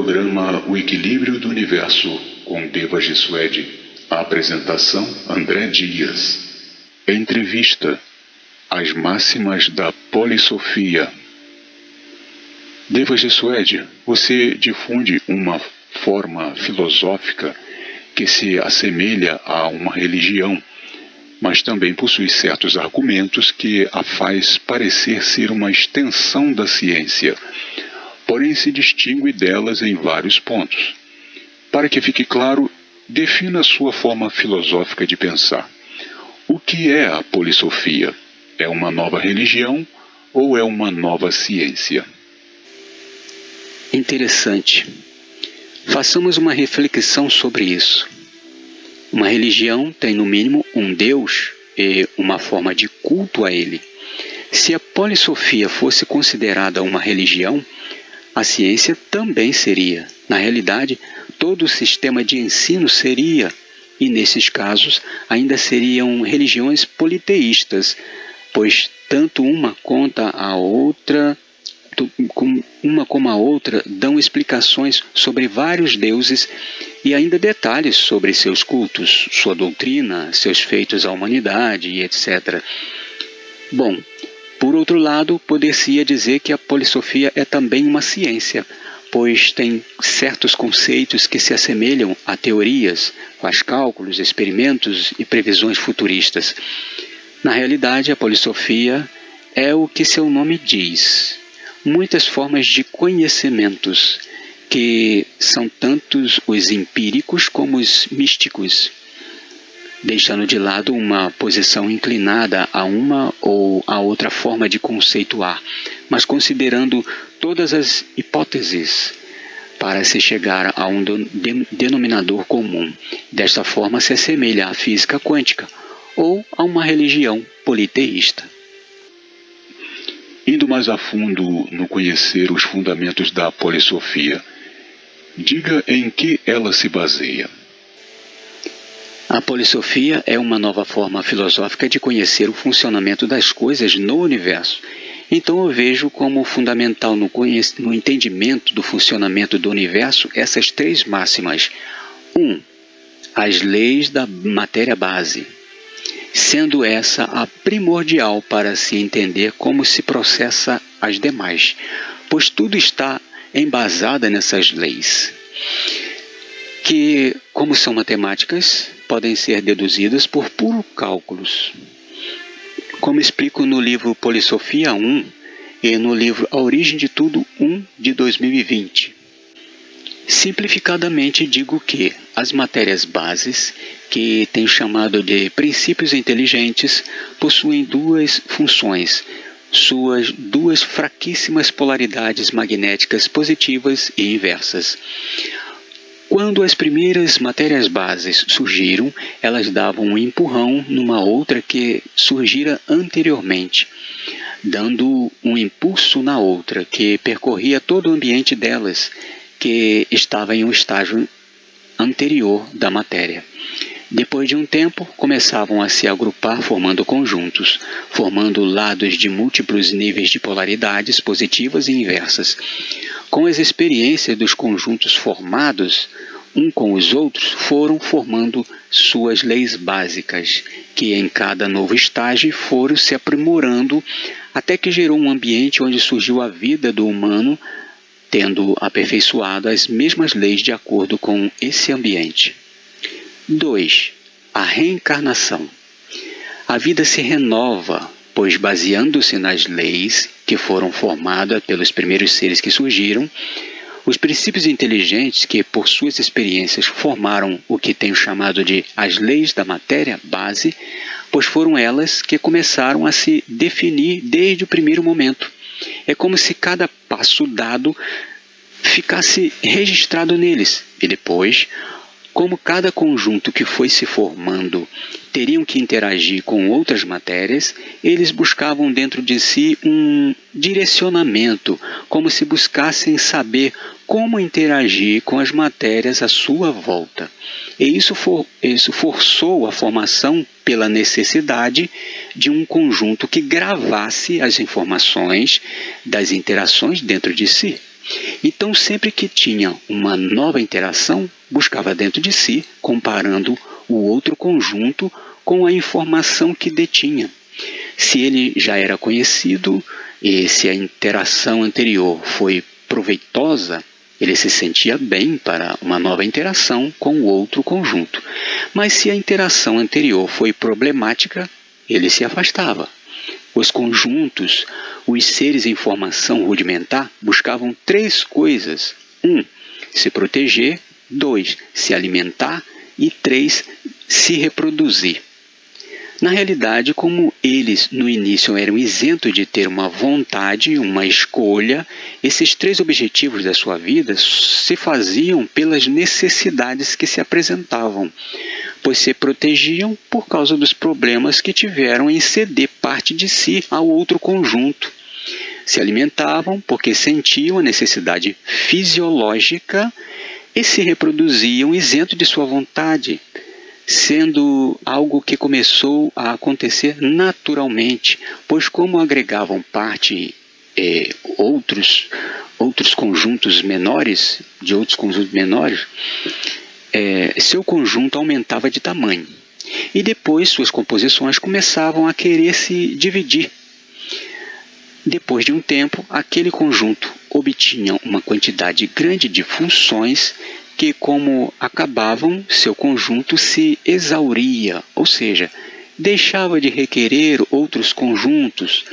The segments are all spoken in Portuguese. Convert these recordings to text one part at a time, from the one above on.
programa O Equilíbrio do Universo, com Devaji Suede. A apresentação, André Dias. Entrevista. As máximas da Polissofia. Devaji Suede, você difunde uma forma filosófica que se assemelha a uma religião, mas também possui certos argumentos que a faz parecer ser uma extensão da ciência, porém se distingue delas em vários pontos. Para que fique claro, defina a sua forma filosófica de pensar. O que é a polissofia? É uma nova religião ou é uma nova ciência? Interessante. Façamos uma reflexão sobre isso. Uma religião tem no mínimo um Deus e uma forma de culto a ele. Se a polissofia fosse considerada uma religião, a ciência também seria. Na realidade, todo o sistema de ensino seria, e nesses casos ainda seriam religiões politeístas, pois tanto uma quanto a outra, uma como a outra, dão explicações sobre vários deuses e ainda detalhes sobre seus cultos, sua doutrina, seus feitos à humanidade e etc. Bom, por outro lado, poder-se-ia dizer que a polissofia é também uma ciência, pois tem certos conceitos que se assemelham a teorias, faz cálculos, experimentos e previsões futuristas. Na realidade, a polissofia é o que seu nome diz. Muitas formas de conhecimentos, que são tantos os empíricos como os místicos, deixando de lado uma posição inclinada a uma ou a outra forma de conceituar, mas considerando todas as hipóteses para se chegar a um denominador comum. Desta forma se assemelha à física quântica ou a uma religião politeísta. Indo mais a fundo no conhecer os fundamentos da polissofia, diga em que ela se baseia. A polissofia é uma nova forma filosófica de conhecer o funcionamento das coisas no universo. Então eu vejo como fundamental no entendimento do funcionamento do universo essas três máximas. 1. As leis da matéria base, sendo essa a primordial para se entender como se processa as demais, pois tudo está embasado nessas leis, que, como são matemáticas, podem ser deduzidas por puros cálculos. Como explico no livro Polissofia 1 e no livro A Origem de Tudo 1 de 2020. Simplificadamente digo que as matérias bases, que tenho chamado de princípios inteligentes, possuem duas funções, suas duas fraquíssimas polaridades magnéticas positivas e inversas. Quando as primeiras matérias bases surgiram, elas davam um empurrão numa outra que surgira anteriormente, dando um impulso na outra que percorria todo o ambiente delas, que estava em um estágio anterior da matéria. Depois de um tempo, começavam a se agrupar formando conjuntos, formando lados de múltiplos níveis de polaridades positivas e inversas. Com as experiências dos conjuntos formados, um com os outros, foram formando suas leis básicas, que em cada novo estágio foram se aprimorando até que gerou um ambiente onde surgiu a vida do humano, tendo aperfeiçoado as mesmas leis de acordo com esse ambiente. 2. A reencarnação. A vida se renova, pois baseando-se nas leis que foram formadas pelos primeiros seres que surgiram, os princípios inteligentes que, por suas experiências, formaram o que tenho chamado de as leis da matéria base, pois foram elas que começaram a se definir desde o primeiro momento. É como se cada passo dado ficasse registrado neles, e depois, como cada conjunto que foi se formando teriam que interagir com outras matérias, eles buscavam dentro de si um direcionamento, como se buscassem saber como interagir com as matérias à sua volta. E isso forçou a formação pela necessidade de um conjunto que gravasse as informações das interações dentro de si. Então, sempre que tinha uma nova interação, buscava dentro de si, comparando o outro conjunto com a informação que detinha. Se ele já era conhecido e se a interação anterior foi proveitosa, ele se sentia bem para uma nova interação com o outro conjunto. Mas se a interação anterior foi problemática, ele se afastava. Os conjuntos, os seres em formação rudimentar, buscavam 3 coisas. 1. Se proteger. 2. Se alimentar. E 3. Se reproduzir. Na realidade, como eles no início eram isentos de ter uma vontade, uma escolha, esses 3 objetivos da sua vida se faziam pelas necessidades que se apresentavam, pois se protegiam por causa dos problemas que tiveram em ceder parte de si ao outro conjunto. Se alimentavam porque sentiam a necessidade fisiológica e se reproduziam isento de sua vontade, sendo algo que começou a acontecer naturalmente, pois como agregavam parte outros conjuntos menores, seu conjunto aumentava de tamanho. E depois suas composições começavam a querer se dividir. Depois de um tempo, aquele conjunto obtinha uma quantidade grande de funções que, como acabavam, seu conjunto se exauria, ou seja, deixava de requerer outros conjuntos,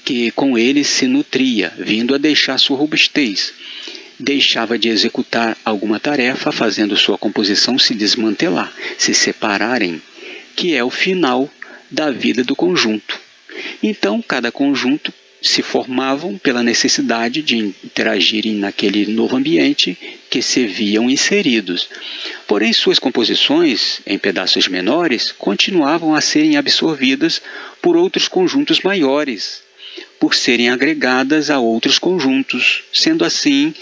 que com eles se nutria, vindo a deixar sua robustez. Deixava de executar alguma tarefa, fazendo sua composição se desmantelar, se separarem, que é o final da vida do conjunto. Então, cada conjunto se formavam pela necessidade de interagirem naquele novo ambiente que se viam inseridos. Porém, suas composições, em pedaços menores, continuavam a serem absorvidas por outros conjuntos maiores, por serem agregadas a outros conjuntos. Sendo assim,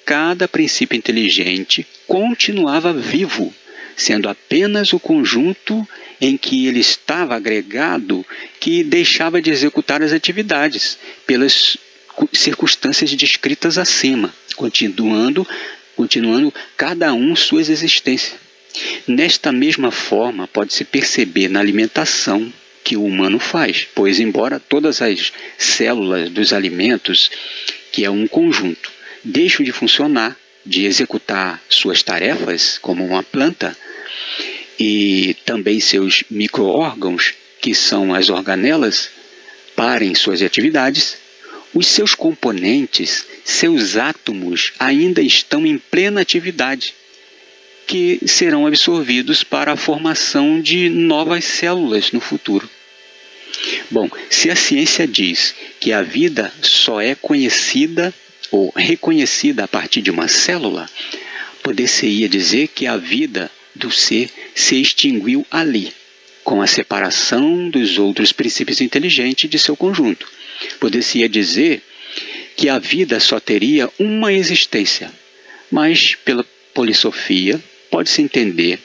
cada princípio inteligente continuava vivo, sendo apenas o conjunto em que ele estava agregado que deixava de executar as atividades pelas circunstâncias descritas acima, continuando cada um suas existências. Nesta mesma forma, pode-se perceber na alimentação que o humano faz, pois embora todas as células dos alimentos, que é um conjunto, deixam de funcionar, de executar suas tarefas como uma planta, e também seus micro-órgãos, que são as organelas, parem suas atividades, os seus componentes, seus átomos, ainda estão em plena atividade, que serão absorvidos para a formação de novas células no futuro. Bom, se a ciência diz que a vida só é conhecida ou reconhecida a partir de uma célula, poder-se-ia dizer que a vida do ser se extinguiu ali, com a separação dos outros princípios inteligentes de seu conjunto. Poder-se-ia dizer que a vida só teria uma existência, mas pela polissofia pode-se entender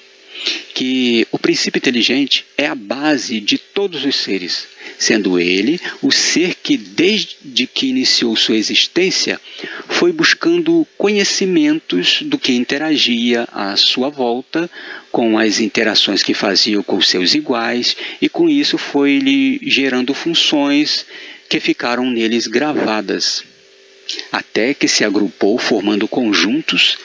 que o princípio inteligente é a base de todos os seres, sendo ele o ser que, desde que iniciou sua existência, foi buscando conhecimentos do que interagia à sua volta, com as interações que fazia com seus iguais, e com isso foi lhe gerando funções que ficaram neles gravadas, até que se agrupou formando conjuntos,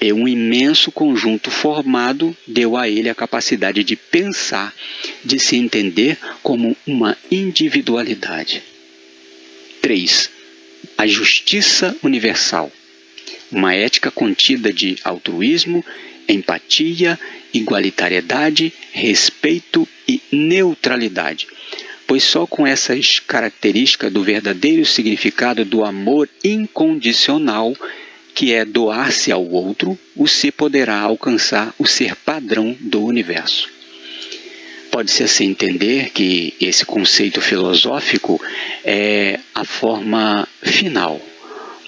e um imenso conjunto formado deu a ele a capacidade de pensar, de se entender como uma individualidade. 3. A justiça universal. Uma ética contida de altruísmo, empatia, igualitariedade, respeito e neutralidade. Pois só com essas características do verdadeiro significado do amor incondicional, que é doar-se ao outro, o ser poderá alcançar o ser padrão do universo. Pode-se assim entender que esse conceito filosófico é a forma final,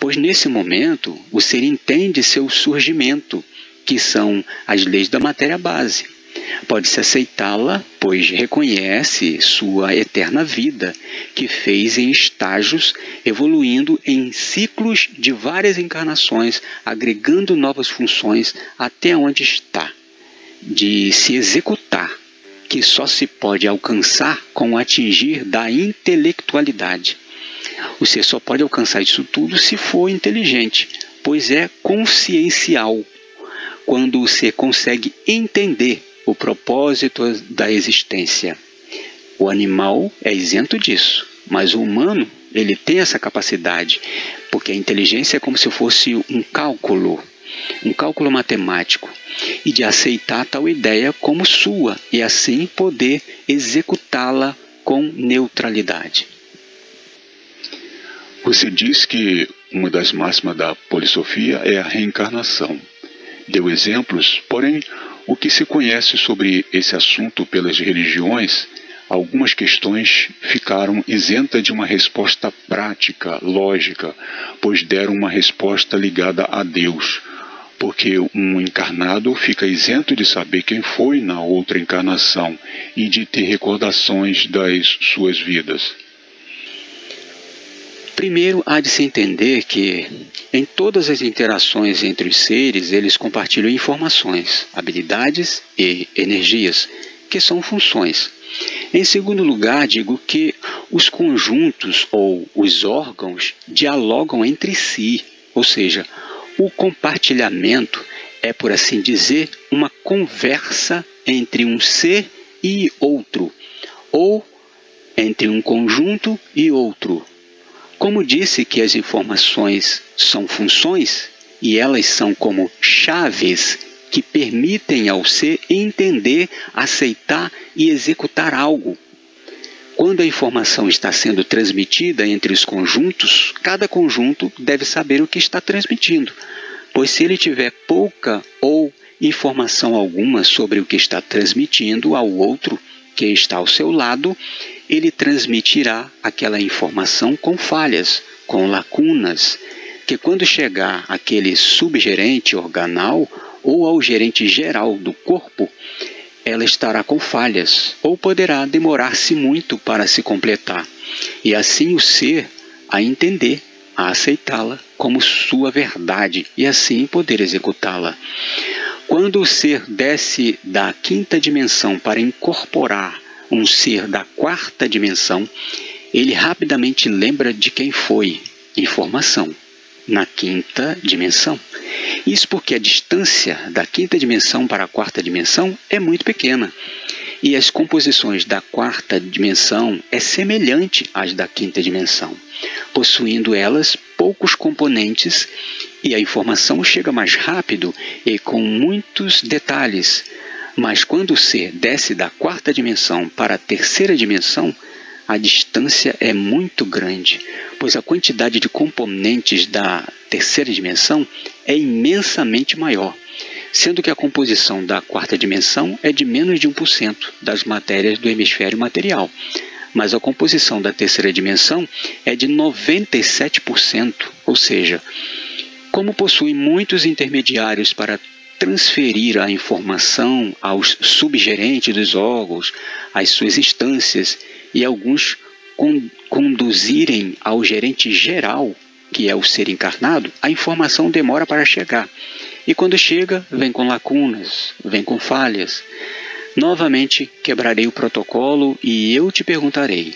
pois nesse momento o ser entende seu surgimento, que são as leis da matéria base, Pode-se aceitá-la, pois reconhece sua eterna vida, que fez em estágios, evoluindo em ciclos de várias encarnações, agregando novas funções até onde está, de se executar, que só se pode alcançar com o atingir da intelectualidade. O ser só pode alcançar isso tudo se for inteligente, pois é consciencial, quando o ser consegue entender o propósito da existência. O animal é isento disso, mas o humano, ele tem essa capacidade, porque a inteligência é como se fosse um cálculo matemático, e de aceitar tal ideia como sua, e assim poder executá-la com neutralidade. Você diz que uma das máximas da polissofia é a reencarnação. Deu exemplos, porém, o que se conhece sobre esse assunto pelas religiões, algumas questões ficaram isentas de uma resposta prática, lógica, pois deram uma resposta ligada a Deus, porque um encarnado fica isento de saber quem foi na outra encarnação e de ter recordações das suas vidas. Primeiro, há de se entender que, em todas as interações entre os seres, eles compartilham informações, habilidades e energias, que são funções. Em segundo lugar, digo que os conjuntos ou os órgãos dialogam entre si, ou seja, o compartilhamento é, por assim dizer, uma conversa entre um ser e outro, ou entre um conjunto e outro. Como disse que as informações são funções, e elas são como chaves que permitem ao ser entender, aceitar e executar algo. Quando a informação está sendo transmitida entre os conjuntos, cada conjunto deve saber o que está transmitindo, pois se ele tiver pouca ou informação alguma sobre o que está transmitindo ao outro que está ao seu lado, ele transmitirá aquela informação com falhas, com lacunas, que quando chegar àquele subgerente organal ou ao gerente geral do corpo, ela estará com falhas, ou poderá demorar-se muito para se completar, e assim o ser a entender, a aceitá-la como sua verdade, e assim poder executá-la. Quando o ser desce da quinta dimensão para incorporar um ser da quarta dimensão, ele rapidamente lembra de quem foi, informação, na quinta dimensão. Isso porque a distância da quinta dimensão para a quarta dimensão é muito pequena, e as composições da quarta dimensão é semelhante às da quinta dimensão, possuindo elas poucos componentes, e a informação chega mais rápido e com muitos detalhes. Mas quando o ser desce da quarta dimensão para a terceira dimensão, a distância é muito grande, pois a quantidade de componentes da terceira dimensão é imensamente maior, sendo que a composição da quarta dimensão é de menos de 1% das matérias do hemisfério material, mas a composição da terceira dimensão é de 97%, ou seja, como possui muitos intermediários para transferir a informação aos subgerentes dos órgãos, às suas instâncias, e alguns conduzirem ao gerente geral, que é o ser encarnado, a informação demora para chegar. E quando chega, vem com lacunas, vem com falhas. Novamente quebrarei o protocolo e eu te perguntarei: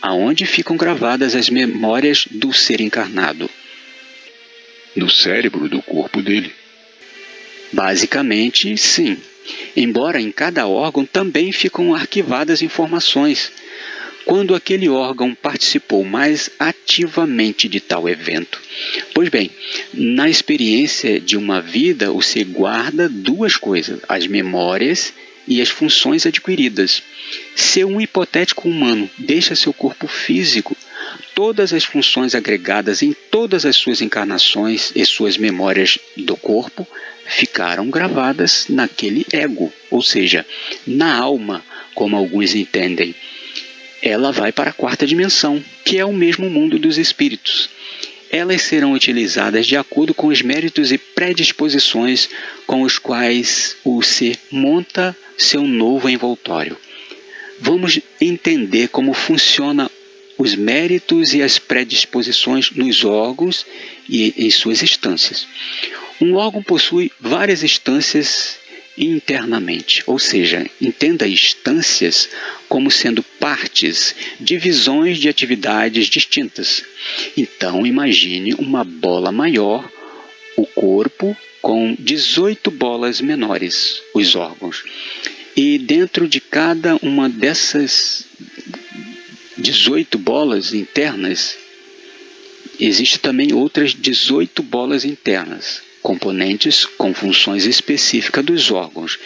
aonde ficam gravadas as memórias do ser encarnado? No cérebro do corpo dele. Basicamente, sim. Embora em cada órgão também ficam arquivadas informações. Quando aquele órgão participou mais ativamente de tal evento. Pois bem, na experiência de uma vida, o ser guarda duas coisas: as memórias e as funções adquiridas. Se um hipotético humano deixa seu corpo físico, todas as funções agregadas em todas as suas encarnações e suas memórias do corpo ficaram gravadas naquele ego, ou seja, na alma, como alguns entendem. Ela vai para a quarta dimensão, que é o mesmo mundo dos espíritos. elas serão utilizadas de acordo com os méritos e predisposições com os quais o ser monta seu novo envoltório. Vamos entender como funciona os méritos e as predisposições nos órgãos e em suas instâncias. Um órgão possui várias instâncias internamente, ou seja, entenda instâncias como sendo partes, divisões de atividades distintas. Então imagine uma bola maior, o corpo, com 18 bolas menores, os órgãos. E dentro de cada uma dessas 18 bolas internas, existe também outras 18 bolas internas, componentes com funções específicas dos órgãos,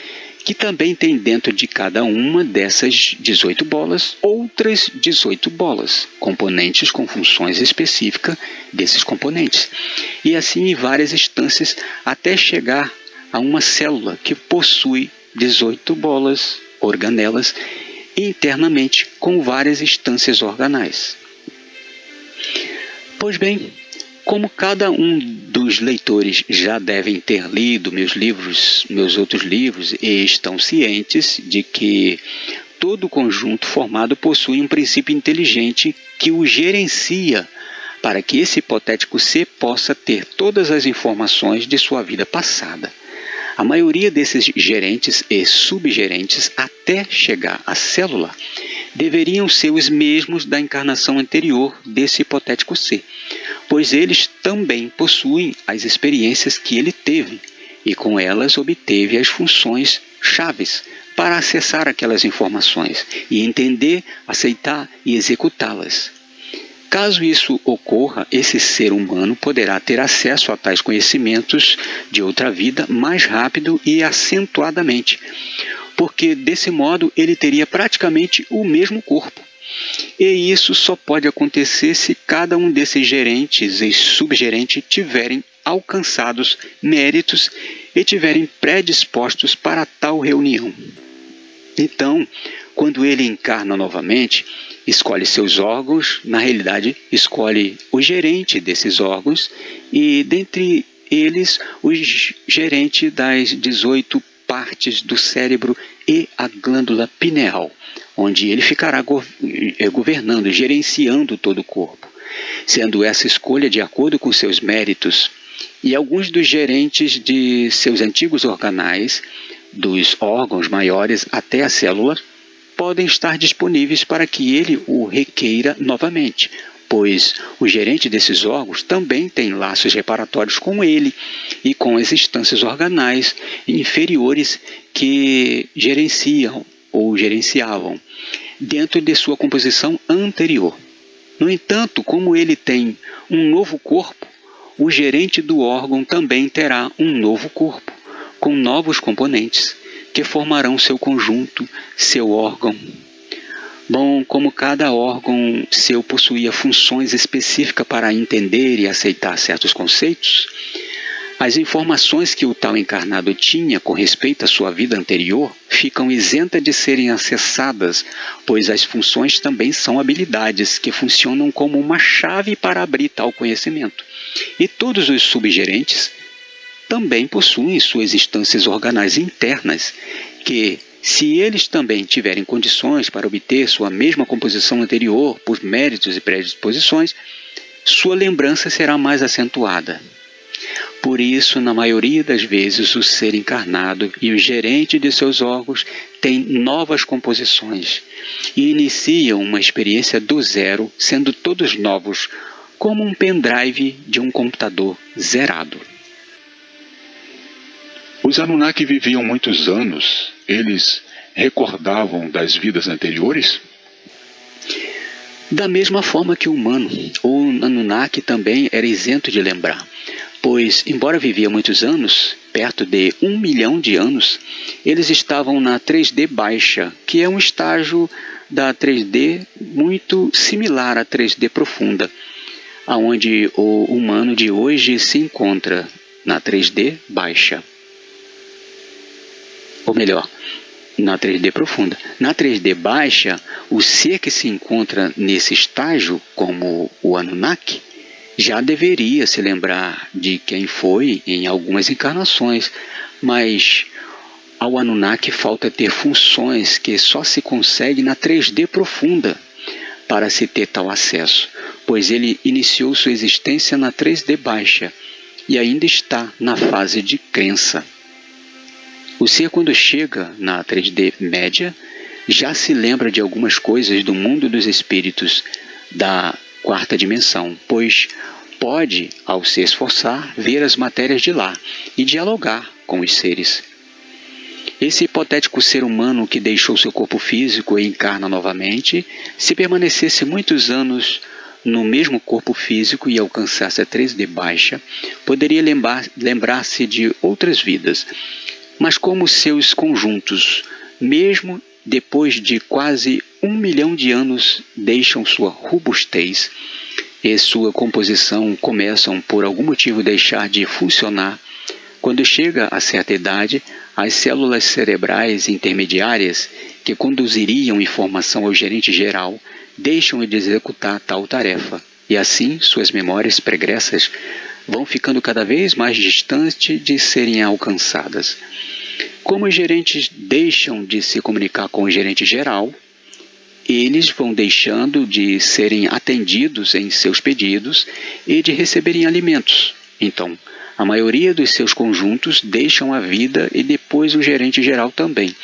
que também tem dentro de cada uma dessas 18 bolas outras 18 bolas, componentes com funções específicas desses componentes. E assim em várias instâncias até chegar a uma célula que possui 18 bolas, organelas, internamente com várias instâncias organais. Pois bem, como cada um dos leitores já devem ter lido meus outros livros e estão cientes de que todo o conjunto formado possui um princípio inteligente que o gerencia para que esse hipotético ser possa ter todas as informações de sua vida passada. A maioria desses gerentes e subgerentes, até chegar à célula, deveriam ser os mesmos da encarnação anterior desse hipotético ser, pois eles também possuem as experiências que ele teve e com elas obteve as funções chaves para acessar aquelas informações e entender, aceitar e executá-las. Caso isso ocorra, esse ser humano poderá ter acesso a tais conhecimentos de outra vida mais rápido e acentuadamente, porque desse modo ele teria praticamente o mesmo corpo. E isso só pode acontecer se cada um desses gerentes e subgerentes tiverem alcançados méritos e tiverem predispostos para tal reunião. Então, quando ele encarna novamente, escolhe seus órgãos, na realidade escolhe o gerente desses órgãos e dentre eles o gerente das 18 partes do cérebro e a glândula pineal, onde ele ficará governando, gerenciando todo o corpo, sendo essa escolha de acordo com seus méritos. E alguns dos gerentes de seus antigos organais, dos órgãos maiores até a célula, podem estar disponíveis para que ele o requeira novamente, pois o gerente desses órgãos também tem laços reparatórios com ele e com as instâncias organais inferiores que gerenciam ou gerenciavam dentro de sua composição anterior. No entanto, como ele tem um novo corpo, o gerente do órgão também terá um novo corpo, com novos componentes, que formarão seu conjunto, seu órgão. Bom, como cada órgão seu possuía funções específicas para entender e aceitar certos conceitos, as informações que o tal encarnado tinha com respeito à sua vida anterior ficam isentas de serem acessadas, pois as funções também são habilidades que funcionam como uma chave para abrir tal conhecimento. E todos os subgerentes também possuem suas instâncias organais internas, que, se eles também tiverem condições para obter sua mesma composição anterior por méritos e predisposições, sua lembrança será mais acentuada. Por isso, na maioria das vezes, o ser encarnado e o gerente de seus órgãos têm novas composições e iniciam uma experiência do zero, sendo todos novos, como um pendrive de um computador zerado. Os Anunnaki viviam muitos anos. Eles recordavam das vidas anteriores? Da mesma forma que o humano, o Anunnaki também era isento de lembrar, pois, embora vivia muitos anos, perto de 1 milhão de anos, eles estavam na 3D baixa, que é um estágio da 3D muito similar à 3D profunda, aonde o humano de hoje se encontra na 3D baixa. Ou melhor, na 3D profunda. Na 3D baixa, o ser que se encontra nesse estágio, como o Anunnaki, já deveria se lembrar de quem foi em algumas encarnações, mas ao Anunnaki falta ter funções que só se consegue na 3D profunda para se ter tal acesso, pois ele iniciou sua existência na 3D baixa e ainda está na fase de crença. O ser, quando chega na 3D média, já se lembra de algumas coisas do mundo dos espíritos da 4ª dimensão, pois pode, ao se esforçar, ver as matérias de lá e dialogar com os seres. Esse hipotético ser humano que deixou seu corpo físico e encarna novamente, se permanecesse muitos anos no mesmo corpo físico e alcançasse a 3D baixa, poderia lembrar-se de outras vidas. Mas como seus conjuntos, mesmo depois de quase 1 milhão de anos, deixam sua robustez e sua composição começam por algum motivo deixar de funcionar, quando chega a certa idade, as células cerebrais intermediárias que conduziriam informação ao gerente geral deixam de executar tal tarefa, e assim suas memórias pregressas vão ficando cada vez mais distantes de serem alcançadas. Como os gerentes deixam de se comunicar com o gerente geral, eles vão deixando de serem atendidos em seus pedidos e de receberem alimentos. Então, a maioria dos seus conjuntos deixam a vida e depois o gerente geral também,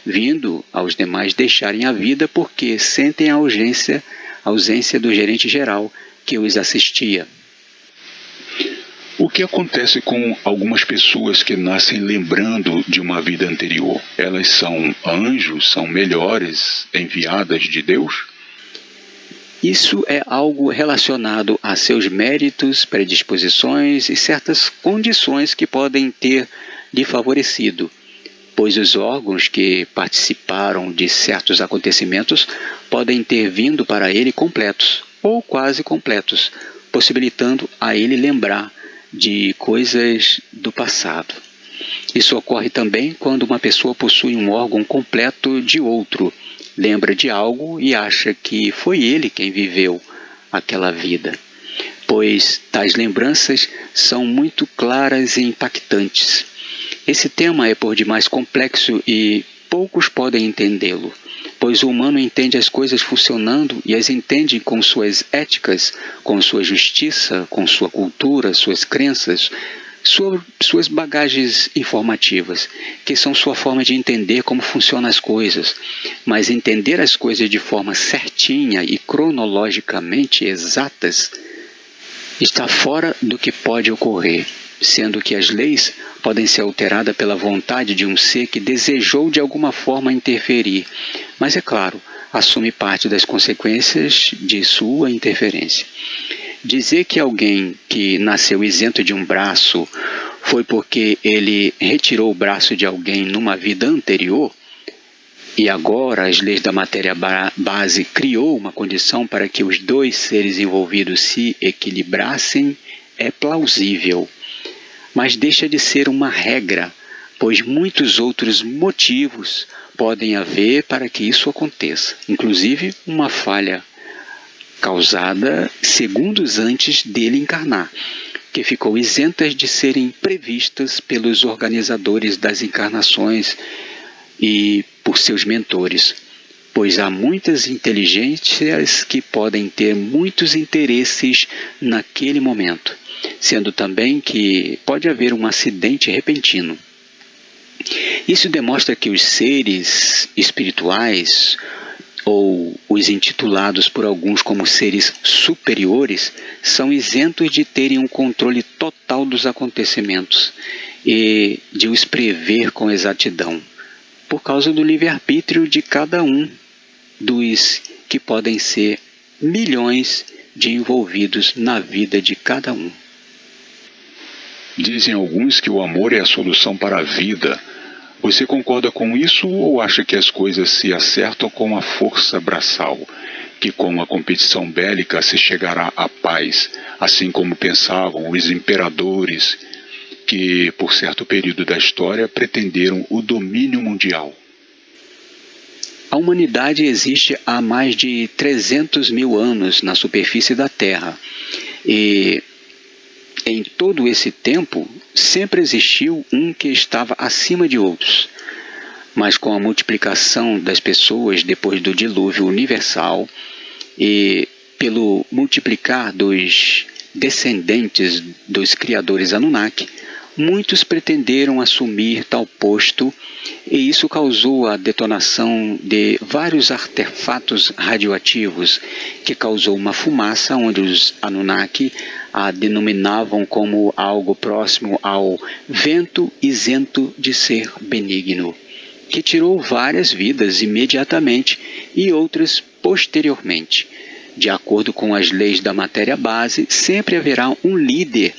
vindo aos demais deixarem a vida porque sentem a ausência do gerente geral que os assistia. O que acontece com algumas pessoas que nascem lembrando de uma vida anterior? Elas são anjos, são melhores, enviadas de Deus? Isso é algo relacionado a seus méritos, predisposições e certas condições que podem ter lhe favorecido, pois os órgãos que participaram de certos acontecimentos podem ter vindo para ele completos ou quase completos, possibilitando a ele lembrar de coisas do passado. Isso ocorre também quando uma pessoa possui um órgão completo de outro, lembra de algo e acha que foi ele quem viveu aquela vida, pois tais lembranças são muito claras e impactantes. Esse tema é por demais complexo e poucos podem entendê-lo, pois o humano entende as coisas funcionando e as entende com suas éticas, com sua justiça, com sua cultura, suas crenças, suas bagagens informativas, que são sua forma de entender como funcionam as coisas. Mas entender as coisas de forma certinha e cronologicamente exatas está fora do que pode ocorrer, sendo que as leis podem ser alteradas pela vontade de um ser que desejou de alguma forma interferir, mas é claro, assume parte das consequências de sua interferência. Dizer que alguém que nasceu isento de um braço foi porque ele retirou o braço de alguém numa vida anterior e agora as leis da matéria base criou uma condição para que os dois seres envolvidos se equilibrassem é plausível, mas deixa de ser uma regra, pois muitos outros motivos podem haver para que isso aconteça, inclusive uma falha causada segundos antes dele encarnar, que ficou isenta de serem previstas pelos organizadores das encarnações e por seus mentores, pois há muitas inteligências que podem ter muitos interesses naquele momento, sendo também que pode haver um acidente repentino. Isso demonstra que os seres espirituais, ou os intitulados por alguns como seres superiores, são isentos de terem um controle total dos acontecimentos e de os prever com exatidão, por causa do livre-arbítrio de cada um dos que podem ser milhões de envolvidos na vida de cada um. Dizem alguns que o amor é a solução para a vida. Você concorda com isso ou acha que as coisas se acertam com a força braçal, que com a competição bélica se chegará à paz, assim como pensavam os imperadores que, por certo período da história, pretenderam o domínio mundial? A humanidade existe há mais de 300 mil anos na superfície da Terra E em todo esse tempo, sempre existiu um que estava acima de outros. Mas com a multiplicação das pessoas depois do dilúvio universal e pelo multiplicar dos descendentes dos criadores Anunnaki, muitos pretenderam assumir tal posto, e isso causou a detonação de vários artefatos radioativos, que causou uma fumaça onde os Anunnaki a denominavam como algo próximo ao vento isento de ser benigno, que tirou várias vidas imediatamente e outras posteriormente. De acordo com as leis da matéria base, sempre haverá um líder,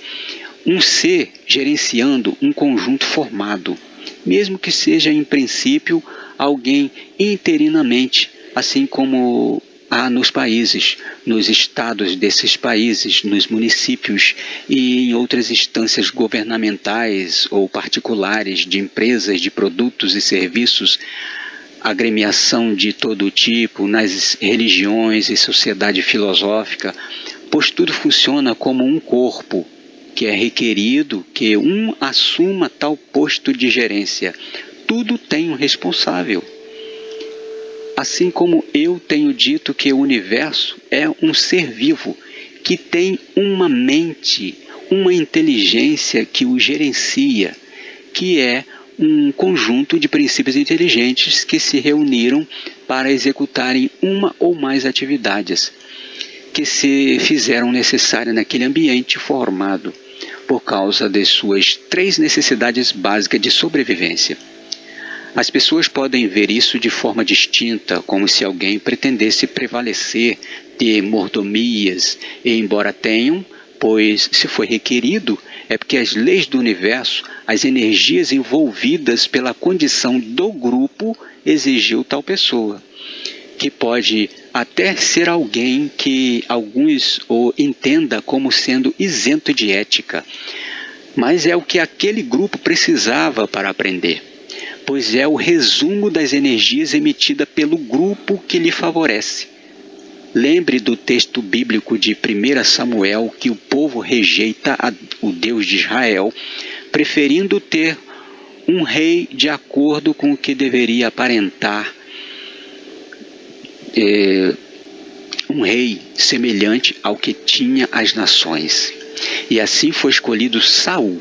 um ser gerenciando um conjunto formado, mesmo que seja em princípio alguém interinamente, assim como há nos países, nos estados desses países, nos municípios e em outras instâncias governamentais ou particulares de empresas de produtos e serviços, agremiação de todo tipo, nas religiões e sociedade filosófica, pois tudo funciona como um corpo, que é requerido que um assuma tal posto de gerência. Tudo tem um responsável. Assim como eu tenho dito que o universo é um ser vivo, que tem uma mente, uma inteligência que o gerencia, que é um conjunto de princípios inteligentes que se reuniram para executarem uma ou mais atividades que se fizeram necessárias naquele ambiente formado por causa de suas 3 necessidades básicas de sobrevivência. As pessoas podem ver isso de forma distinta, como se alguém pretendesse prevalecer de mordomias, e embora tenham, pois se foi requerido, é porque as leis do universo, as energias envolvidas pela condição do grupo, exigiu tal pessoa, que pode até ser alguém que alguns o entenda como sendo isento de ética, mas é o que aquele grupo precisava para aprender, pois é o resumo das energias emitidas pelo grupo que lhe favorece. Lembre do texto bíblico de 1 Samuel, que o povo rejeita o Deus de Israel, preferindo ter um rei de acordo com o que deveria aparentar, um rei semelhante ao que tinha as nações. E assim foi escolhido Saul,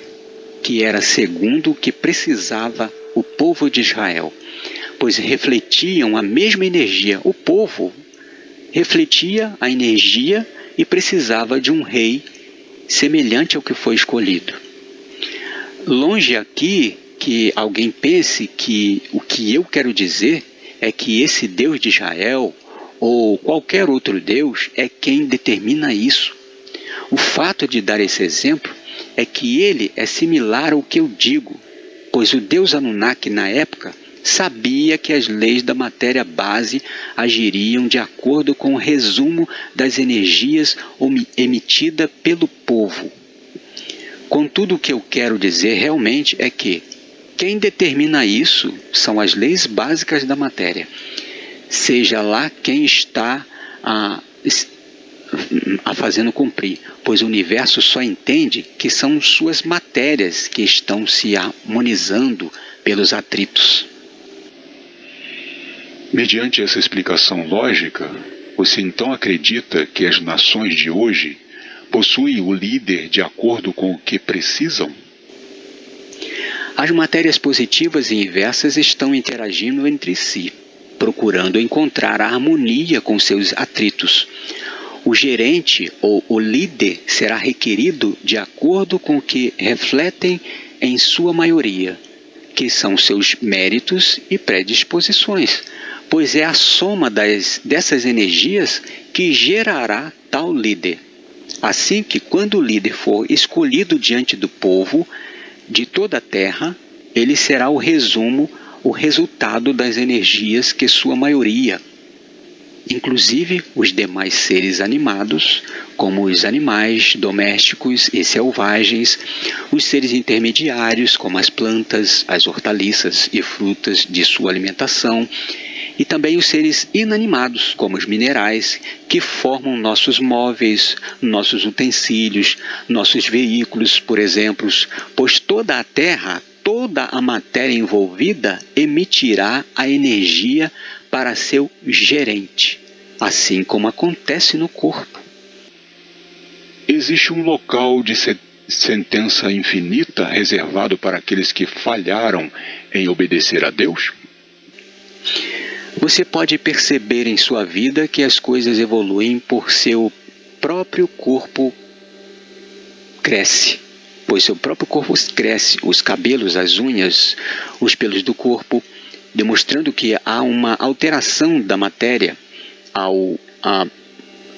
que era segundo o que precisava o povo de Israel, pois refletiam a mesma energia. O povo refletia a energia e precisava de um rei semelhante ao que foi escolhido. Longe aqui que alguém pense que o que eu quero dizer é que esse Deus de Israel ou qualquer outro Deus é quem determina isso. O fato de dar esse exemplo é que ele é similar ao que eu digo, pois o Deus Anunnaki na época sabia que as leis da matéria base agiriam de acordo com o resumo das energias emitida pelo povo. Contudo, o que eu quero dizer realmente é que quem determina isso são as leis básicas da matéria, seja lá quem está a fazendo cumprir, pois o universo só entende que são suas matérias que estão se harmonizando pelos atritos. Mediante essa explicação lógica, você então acredita que as nações de hoje possuem o líder de acordo com o que precisam? As matérias positivas e inversas estão interagindo entre si, procurando encontrar a harmonia com seus atritos. O gerente ou o líder será requerido de acordo com o que refletem em sua maioria, que são seus méritos e predisposições, pois é a soma dessas energias que gerará tal líder. Assim que quando o líder for escolhido diante do povo de toda a terra, ele será o resultado das energias que sua maioria, inclusive os demais seres animados, como os animais domésticos e selvagens, os seres intermediários, como as plantas, as hortaliças e frutas de sua alimentação, e também os seres inanimados, como os minerais, que formam nossos móveis, nossos utensílios, nossos veículos, por exemplo, pois toda a Terra, toda a matéria envolvida emitirá a energia para seu gerente, assim como acontece no corpo. Existe um local de sentença infinita reservado para aqueles que falharam em obedecer a Deus? Você pode perceber em sua vida que as coisas evoluem por seu próprio corpo cresce. Pois seu próprio corpo cresce, os cabelos, as unhas, os pelos do corpo, demonstrando que há uma alteração da matéria ao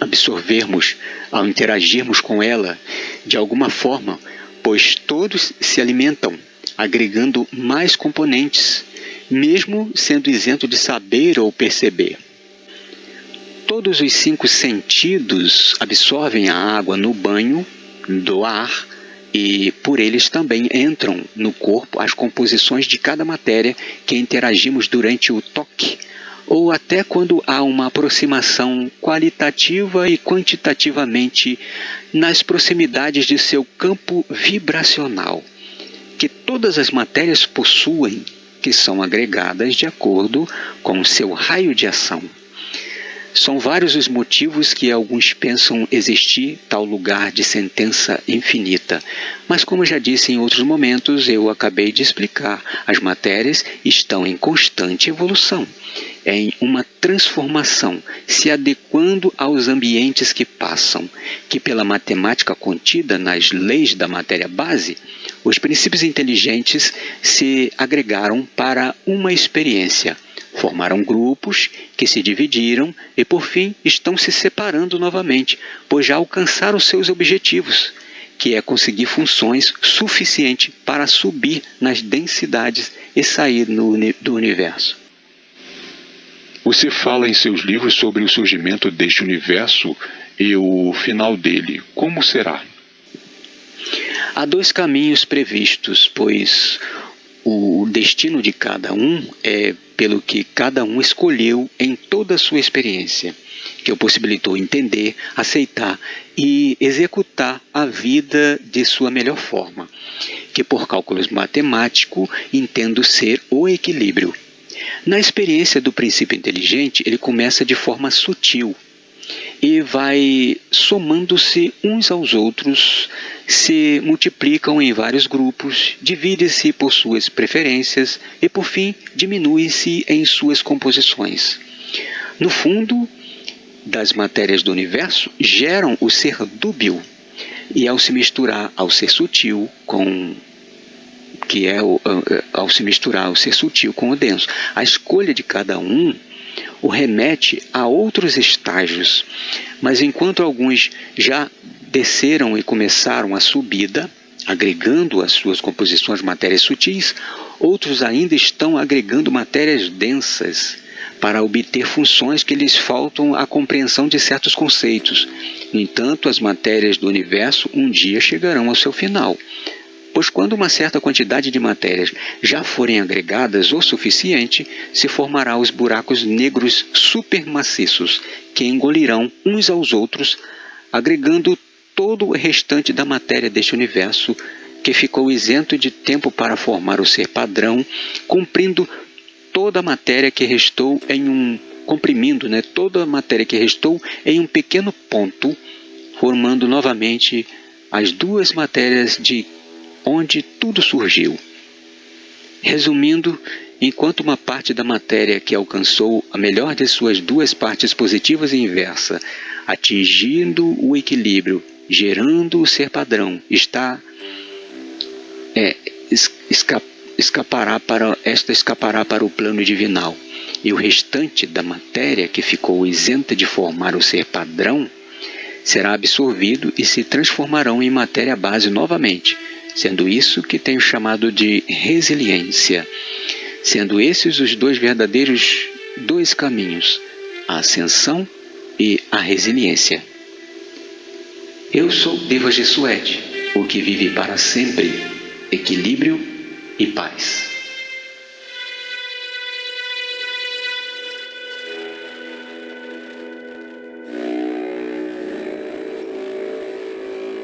absorvermos, ao interagirmos com ela de alguma forma, pois todos se alimentam, agregando mais componentes, mesmo sendo isento de saber ou perceber. Todos os 5 sentidos absorvem a água no banho, do ar, e por eles também entram no corpo as composições de cada matéria que interagimos durante o toque, ou até quando há uma aproximação qualitativa e quantitativamente nas proximidades de seu campo vibracional, que todas as matérias possuem, que são agregadas de acordo com seu raio de ação. São vários os motivos que alguns pensam existir tal lugar de sentença infinita. Mas como já disse em outros momentos, eu acabei de explicar, as matérias estão em constante evolução, em uma transformação, se adequando aos ambientes que passam, que pela matemática contida nas leis da matéria base, os princípios inteligentes se agregaram para uma experiência. Formaram grupos que se dividiram e, por fim, estão se separando novamente, pois já alcançaram seus objetivos, que é conseguir funções suficientes para subir nas densidades e sair do universo. Você fala em seus livros sobre o surgimento deste universo e o final dele. Como será? Há 2 caminhos previstos, pois o destino de cada um é pelo que cada um escolheu em toda a sua experiência, que o possibilitou entender, aceitar e executar a vida de sua melhor forma, que por cálculos matemáticos entendo ser o equilíbrio. Na experiência do princípio inteligente, ele começa de forma sutil e vai somando-se uns aos outros, se multiplicam em vários grupos, divide-se por suas preferências e, por fim, diminui-se em suas composições. No fundo, das matérias do universo geram o ser dúbil e, ao se misturar ao ser sutil ao se misturar o ser sutil com o denso, a escolha de cada um o remete a outros estágios, mas enquanto alguns já desceram e começaram a subida, agregando às suas composições matérias sutis, outros ainda estão agregando matérias densas para obter funções que lhes faltam à compreensão de certos conceitos. No entanto, as matérias do universo um dia chegarão ao seu final, pois quando uma certa quantidade de matérias já forem agregadas o suficiente, se formará os buracos negros supermaciços que engolirão uns aos outros, agregando todo o restante da matéria deste universo que ficou isento de tempo para formar o ser padrão, comprimindo toda a matéria que restou em um pequeno ponto, formando novamente as 2 matérias de onde tudo surgiu. Resumindo, enquanto uma parte da matéria que alcançou a melhor de suas 2 partes positivas e inversa, atingindo o equilíbrio, gerando o ser padrão, escapará para o plano divinal, e o restante da matéria que ficou isenta de formar o ser padrão será absorvido e se transformarão em matéria base novamente, sendo isso que tenho chamado de resiliência, sendo esses os 2 verdadeiros 2 caminhos, a ascensão e a resiliência. Eu sou Deva Jesuete, o que vive para sempre, equilíbrio e paz.